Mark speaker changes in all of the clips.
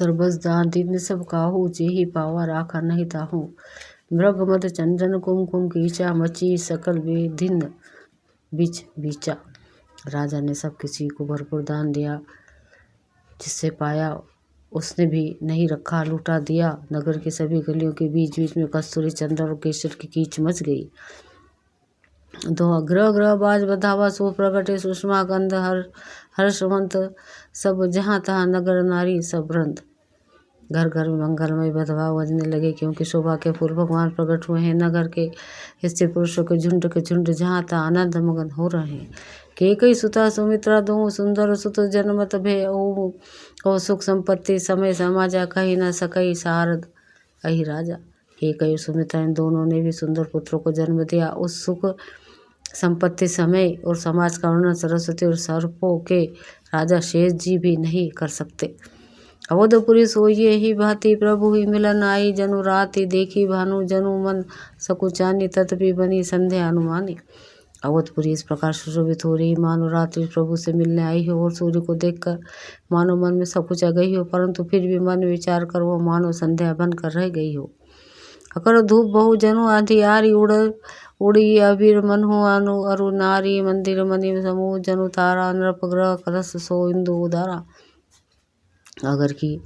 Speaker 1: सरबस दीन सब काहू, जेहि पावा राखा नहीं ताहू। मृग मद चंदन कुमकुम कीचा, मची सकल विधिन बिच बीचा। राजा ने सब किसी को भरपूर दान दिया, जिससे पाया उसने भी नहीं रखा, लूटा दिया। नगर की सभी गलियों के बीच बीच में कस्तूरी, चंदन और केसर की कीच मच गई। ग्रह ग्रह बाज बधावा, सो प्रगटे सुषमा गंध, हर्षवंत सब जहाँ तहाँ नगर नारी सब वृंद। घर घर में मंगलमय बधवा बजने लगे, क्योंकि शोभा के फूल भगवान प्रकट हुए हैं। नगर के स्त्री पुरुषों के झुंड जहाँ तहाँ आनंद मगन हो रहे हैं। केकई सुता सुमित्रा दोहु, सुंदर सुत जनमत भय ओ सुख संपत्ति, समय समाजा कही न सकई सारद अहि राजा। केकई और सुमित्रा इन दोनों ने भी सुंदर पुत्रों को जन्म दिया। उस सुख संपत्ति, समय और समाज का वर्णन सरस्वती और सर्पों के राजा शेष जी भी नहीं कर सकते। अवधपुरी सोइए ही भांति, प्रभु ही मिलन आई, जनु राति देखी भानु, जनु मन सकुचानी, तथापि बनी संध्या अनुमानी। अवधपुरी इस प्रकार सुशोभित हो रही, मानो रात्रि प्रभु से मिलने आई हो, और सूर्य को देखकर मानो मन में सकुचा गई हो, परंतु फिर भी मन में विचार कर वो मानो संध्या बनकर रह गई हो। अकर धूप बहु जनु आधियारी, उड़ी अबीर मनहु अनु अरु नारी, मंदिर मणि समूह जनु तारा, नृप ग्रह कलश सो इंदु उदारा। अगर की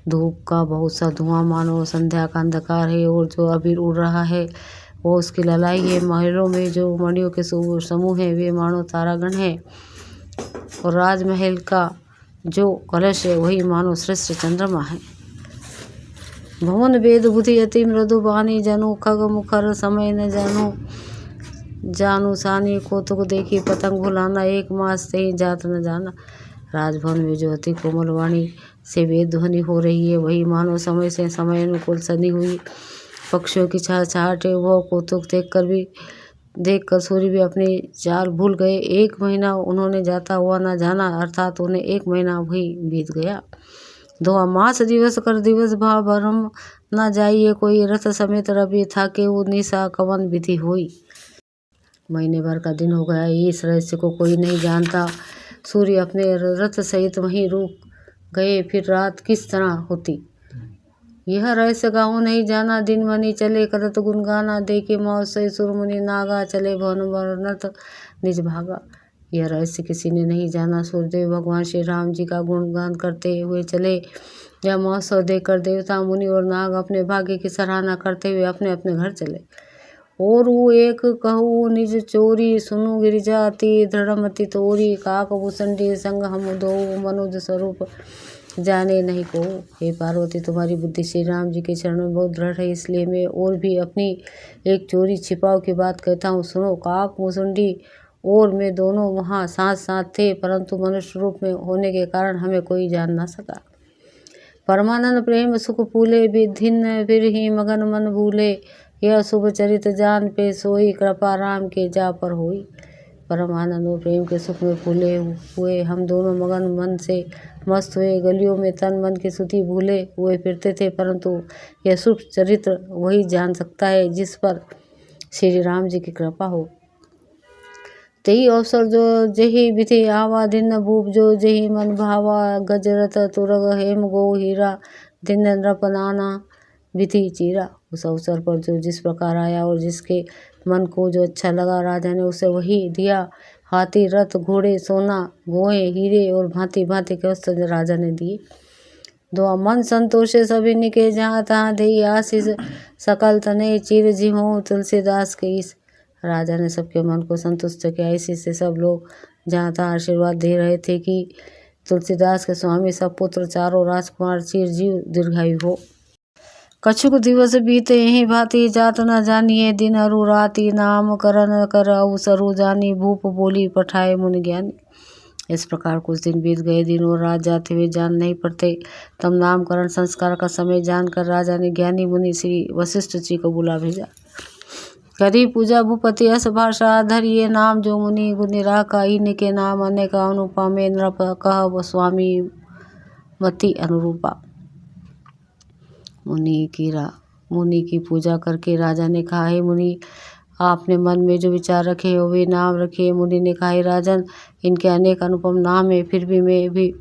Speaker 1: धूप का बहुत सा धुआं मानो संध्या का अंधकार है, और जो अबीर उड़ रहा है वो उसकी ललाई है। महलों में जो मणियों के समूह है वे मानो तारागण है, और राजमहल का जो कलश है वही मानो श्रेष्ठ चंद्रमा है। भवन वेद बुद्धि अति मृदु बानी, जनु खग मुखर समय न जानू सानी, कौतुक देखी पतंग भुलाना, एक मास से ही जात न जाना। राजभवन में जो अति कोमल वाणी से वेद ध्वनि हो रही है वही मानो समय से समय अनुकूल सनी हुई पक्षियों की चहचहाहट है। वह कौतुक देखकर सूर्य भी अपने चाल भूल गए। 1 महीना उन्होंने जाता हुआ न जाना, अर्थात उन्हें 1 महीना भी बीत गया। 2 मास दिवस कर दिवस भा भरम, न जाइए कोई रथ समेत, रवि था के वो निशा कवन विधि हुई। महीने भर का दिन हो गया, इस रहस्य को कोई नहीं जानता। सूर्य अपने रथ सहित वहीं रुक गए, फिर रात किस तरह होती यह रहस्य गाँव नहीं जाना। दिन मनी चले करत गुनगाना, देखे महोत्सव सुरमुनि नागा, चले भवन वर्णत निज भागा। यह रहस्य किसी ने नहीं जाना। सूर्यदेव भगवान श्री राम जी का गुणगान करते हुए चले। यह महोत्सव देखकर देवता मुनि और नाग अपने भाग्य की सराहना करते हुए अपने अपने घर चले। और वो एक कहू निज चोरी, सुनु गिरिजा अति दृढ़मति तोरी, काक भूषणी संग हम दो, मनुज स्वरूप जाने नहीं को। हे पार्वती, तुम्हारी बुद्धि श्री राम जी के चरणों में बहुत दृढ़ है, इसलिए मैं और भी अपनी एक चोरी छिपाव की बात कहता हूँ। सुनो, काक मुसुंडी और मैं दोनों वहाँ साथ साथ थे, परंतु मनुष्य रूप में होने के कारण हमें कोई जान ना सका। परमानंद प्रेम सुख फूले, विधिन फिर ही मगन मन भूले, यह शुभ चरित जान पे सोई, कृपा राम के जा पर हुई। परम आनंद और प्रेम के सुख में फूले हुए हम दोनों मगन मन से मस्त हुए, गलियों में तन मन की सुधि भूले हुए फिरते थे, परंतु यह शुभ चरित्र वही जान सकता है जिस पर श्री राम जी की कृपा हो। तेही अवसर जो जही विधि आवा, दिन भूप जो जही मन भावा, गजरत तुरग हेम गो हीरा, दिन नृप नाना विधि चीरा। उस अवसर पर जो जिस प्रकार आया और जिसके मन को जो अच्छा लगा, राजा ने उसे वही दिया। हाथी, रथ, घोड़े, सोना, गोहे, हीरे और भांति भांति के वस्त्र राजा ने दिए। 2 मन संतोषे सभी निके, जहाँ तहाँ देई आशीष, सकल तने चिर जिहो तुलसीदास के ईश। राजा ने सबके मन को संतुष्ट किया। इसी से सब लोग जहाँ तहाँ आशीर्वाद दे रहे थे कि तुलसीदास के स्वामी सब पुत्र चारों राजकुमार चिरजीव दीर्घायु हो। कछुक दिवस बीते यही भांति, जात न जानिए दिन अरु राति, नाम करन कर अवसरु जानी, भूप बोली पठाए मुनि ज्ञानी। इस प्रकार कुछ दिन बीत गए, दिन और रात जाते हुए जान नहीं पड़ते। तब नामकरण संस्कार का समय जानकर राजा ने ज्ञानी मुनि श्री वशिष्ठ जी को बुला भेजा। करी पूजा भूपति अस भाषा, धरिए नाम जो मुनि गुनि राखा, इनके नाम अनेक अनुपा में, नृप कह स्वामी मति अनुरूपा। मुनि की पूजा करके राजा ने कहा, हे मुनि, आपने मन में जो विचार रखे हो वे नाम रखिए। मुनि ने कहा, राजन, इनके अनेक अनुपम नाम है, फिर भी मैं भी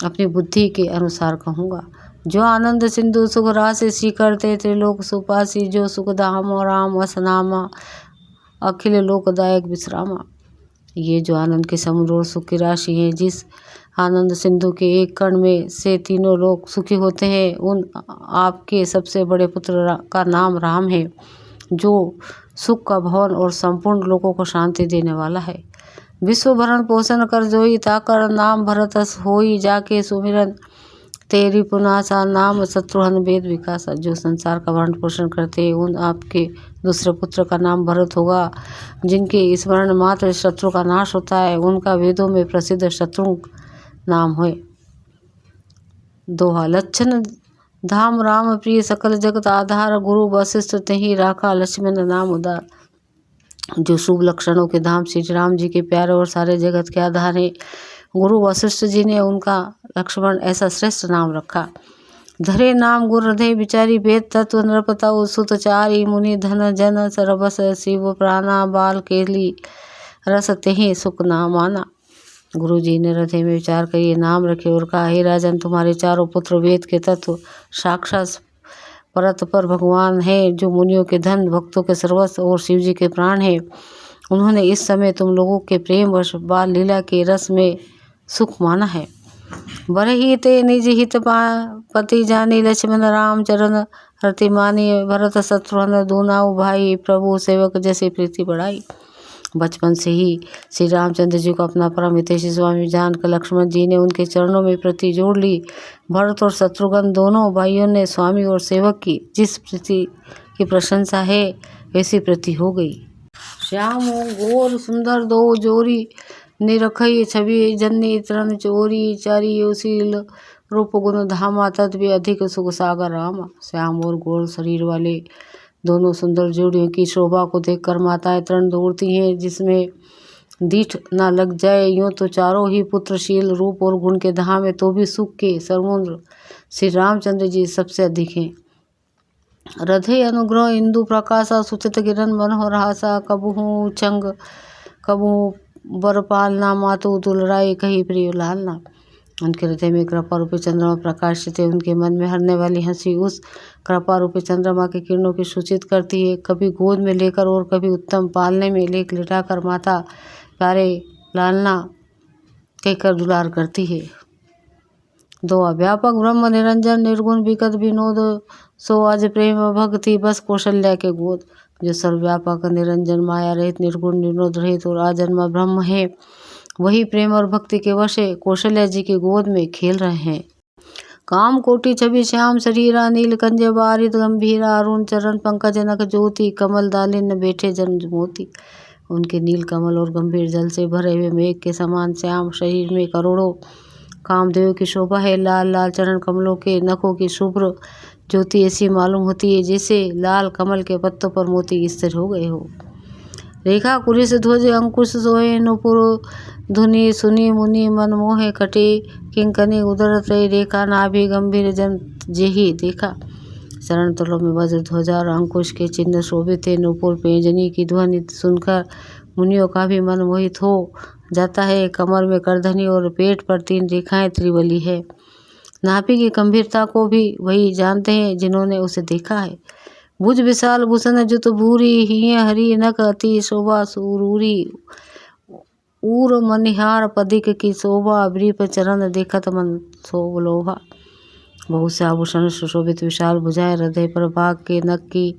Speaker 1: अपनी बुद्धि के अनुसार कहूँगा। जो आनंद सिंधु सुख राशि सी करते त्रिलोक सुपासी, जो सुख धाम राम वसनामा, अखिल लोकदायक विश्रामा। ये जो आनंद के समुद्र और सुख की राशि है, जिस आनंद सिंधु के एक कण में से तीनों लोग सुखी होते हैं, उन आपके सबसे बड़े पुत्र का नाम राम है, जो सुख का भवन और संपूर्ण लोगों को शांति देने वाला है। विश्व भरण पोषण कर जोई, ताकर नाम भरतस होई, जाके सुमिरन तेरी पुनासा, नाम शत्रुघ्न वेद विकासा। जो संसार का भरण पोषण करते हैं, उन आपके दूसरे पुत्र का नाम भरत होगा, जिनके स्मरण मात्र शत्रु का नाश होता है। उनका वेदों में प्रसिद्ध शत्रुघ्न नाम है। दोहा। लक्षण धाम राम प्रिय, सकल जगत आधार, गुरु वशिष्ठ तेहि राखा, लक्ष्मण नाम उदार। जो शुभ लक्षणों के धाम श्री राम जी के प्यारे और सारे जगत के आधार हैं, गुरु वशिष्ठ जी ने उनका लक्ष्मण ऐसा श्रेष्ठ नाम रखा। धरे नाम गुर हृदय विचारी, वेद तत्व नृपतौ सुत चारी, मुनि धन जन सरबस शिव प्राणा, बाल केली रस तेहि सुख नाम आना। गुरु जी ने हृदय में विचार कर ये नाम रखे और कहा, हे राजन, तुम्हारे चारों पुत्र वेद के तत्व साक्षात परत पर भगवान है, जो मुनियों के धन, भक्तों के सर्वस्व और शिव जी के प्राण हैं। उन्होंने इस समय तुम लोगों के प्रेम वश बाल लीला के रस में सुख माना है। बरे ही ते निज हित पति जानी, लक्ष्मण राम चरण हरति मानी, भरत शत्रुघ्न दूनाऊ भाई, प्रभु सेवक जैसे प्रीति बढ़ाई। बचपन से ही श्री रामचंद्र जी को अपना परम हितैषी स्वामी जानकर लक्ष्मण जी ने उनके चरणों में प्रीति जोड़ ली। भरत और शत्रुघ्न दोनों भाइयों ने स्वामी और सेवक की जिस प्रीति की प्रशंसा है, वैसी प्रीति हो गई। श्याम गोर सुंदर दो जोरी, निरखई छवि जन्नी तरण चोरी, चारी योशील रूप गुण धामा, तद भी अधिक सुख सागर रामा। श्याम और गोर शरीर वाले दोनों सुंदर जोड़ियों की शोभा को देखकर माताएं तरण दौड़ती हैं, जिसमें दीठ न लग जाए। यूँ तो चारों ही पुत्रशील रूप और गुण के धाम है, तो भी सुख के समुद्र श्री रामचंद्र जी सबसे अधिक हैं। हृदय अनुग्रह इंदु प्रकाशा, सुचित किरण मनोहर हासा, कबहू चंग कबहू बरपालना, मातु दुलराई कही प्रिय लालना। उनके हृदय में कृपा रूपी चंद्रमा प्रकाशित है। उनके मन में हरने वाली हंसी उस कृपा रूपी चंद्रमा की किरणों की सूचित करती है। कभी गोद में लेकर और कभी उत्तम पालने में लिटाकर माता प्यारे लालना कहकर दुलार करती है। दोहा। व्यापक ब्रह्म निरंजन, निर्गुण विकट विनोद, सो आज प्रेम भक्ति बस कौशल्या के गोद। जो सर्वव्यापक निरंजन माया रहित निर्गुण विनोद रहित और आजन्मा ब्रह्म है, वही प्रेम और भक्ति के वश कौशल्या जी की गोद में खेल रहे हैं। काम कोटि छवि श्याम शरीरा, नील कंज बारित गंभीरा, अरुण चरण पंकज नख ज्योति, कमल दालिन बैठे जन मोती। उनके नील कमल और गंभीर जल से भरे हुए मेघ के समान श्याम शरीर में करोड़ों कामदेव की शोभा है। लाल लाल चरण कमलों के नखों की शुभ्र ज्योति ऐसी मालूम होती है, जैसे लाल कमल के पत्तों पर मोती स्थिर हो गए हो। रेखा कुरिश ध्वज अंकुश सोहे, नुपुर धुनि सुनी मुनि मन मोहे, कटे किंकनी उदर त्रय, रेखा नाभि गंभीर जन जेहि देखा। चरण तलों में वज्र ध्वजा और अंकुश के चिन्ह शोभित थे। नुपुर पेंजनी की ध्वनि सुनकर मुनियों का भी मन मोहित हो जाता है। कमर में करधनी और पेट पर 3 रेखाएं त्रिवली है। नाभि की गंभीरता को भी वही जानते हैं जिन्होंने उसे देखा है। भुज विशाल भूषण जुत भूरी, हिय हरि नख अति शोभा सुरूरी, ऊर मनिहार पदिक की शोभा, ब्रीप चरण देखत मन शोभ लोभा। बहुत से आभूषण सुशोभित विशाल भुजाएं, हृदय पर बाघ के नख की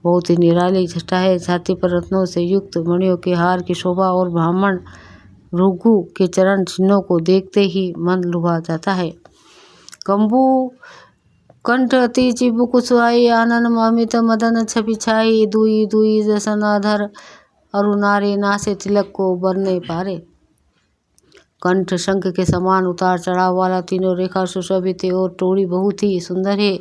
Speaker 1: बहुत ही निराली छटा है। छाती पर रत्नों से युक्त मणियों के हार की शोभा और ब्राह्मण भृगु के चरण चिन्हों को देखते ही मन लुभा जाता है। कंबू कंठ अति चिबुक सुहाई, आनन अमित मदन छवि छाई, दुई दुई जसनाधर अरुणारे, नासे तिलक को बरने पारे। कंठ शंख के समान उतार चढ़ाव वाला, तीनों रेखा सुशोभित है और टोड़ी बहुत ही सुंदर है।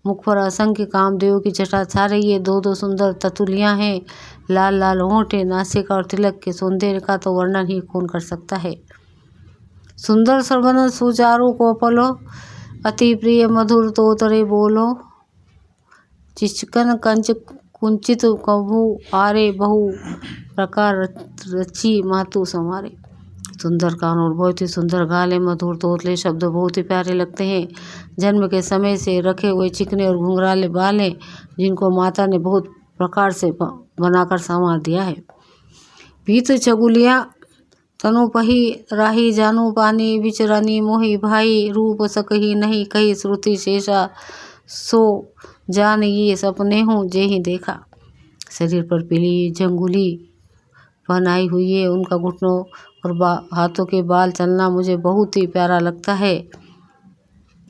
Speaker 1: मुख पर असंख्य कामदेव की छटा छा रही है। 2 सुंदर ततुलियां हैं। लाल लाल होंठ है। नासिका और तिलक के सौंदर्य का तो वर्णन ही कौन कर सकता है। सुंदर सर्वन सुचारु कोपलो, अति प्रिय मधुर तोतरे बोलो, चिचकन कंच कुंचित कभू आरे, बहु प्रकार रची मातु समारे। सुंदर कान और बहुत ही सुंदर गाले, मधुर तोतले शब्द बहुत ही प्यारे लगते हैं। जन्म के समय से रखे हुए चिकने और घुंघराले बाल हैं, जिनको माता ने बहुत प्रकार से बनाकर संवार दिया है। पीत चगुलिया तनु पही राही, जानू पानी विचरनी मोही भाई, रूप सकही नहीं कही श्रुति शेषा, सो जान ये सपने हूँ जे ही देखा। शरीर पर पीली झंगुली पहनाई हुई है, उनका घुटनों और हाथों के बाल चलना मुझे बहुत ही प्यारा लगता है।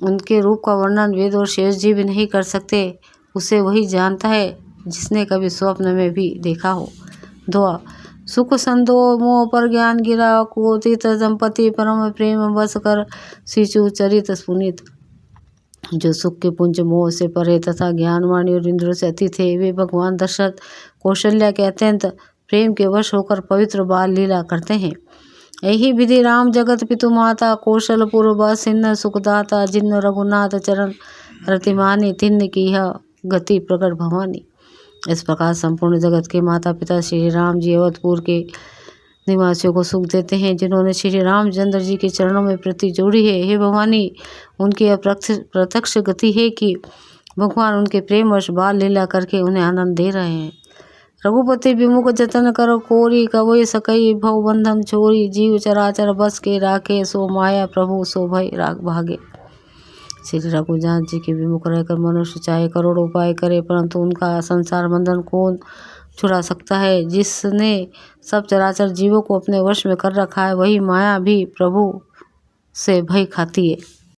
Speaker 1: उनके रूप का वर्णन वेद और शेष जी भी नहीं कर सकते, उसे वही जानता है जिसने कभी स्वप्न में भी देखा हो। दुआ सुख संदो मोह पर ज्ञान गिरा, कोतित दंपति परम प्रेम बस कर, सिचु चरित पुनीत। जो सुख के पुंज मोह से परे तथा ज्ञानवाणी और इंद्रियों से अतीत थे, वे भगवान दशरथ कौशल्या के अत्यंत प्रेम के वश होकर पवित्र बाल लीला करते हैं। यही विधि राम जगत पितु माता, कौशलपुर बसिन्न सुखदाता, जिन्न रघुनाथ चरण रतिमानी, तिन्न की यह गति प्रकट भवानी। इस प्रकार संपूर्ण जगत के माता पिता श्री राम जी अवधपुर के निवासियों को सुख देते हैं, जिन्होंने श्री रामचंद्र जी के चरणों में प्रति जोड़ी है। हे भवानी, उनकी प्रत्यक्ष गति है कि भगवान उनके प्रेमवश बाल लीला करके उन्हें आनंद दे रहे हैं। रघुपति विमुख जतन कर कोरी, कवई सकई भव बंधन छोरी, जीव चराचर बस के राखे, सो माया प्रभु सो भय राग भागे। श्री रघुनाथ जी के विमुख रहकर मनुष्य चाहे करोड़ों उपाय करे, परंतु उनका संसार बंधन कौन छुड़ा सकता है। जिसने सब चराचर जीवों को अपने वश में कर रखा है, वही माया भी प्रभु से भय खाती है।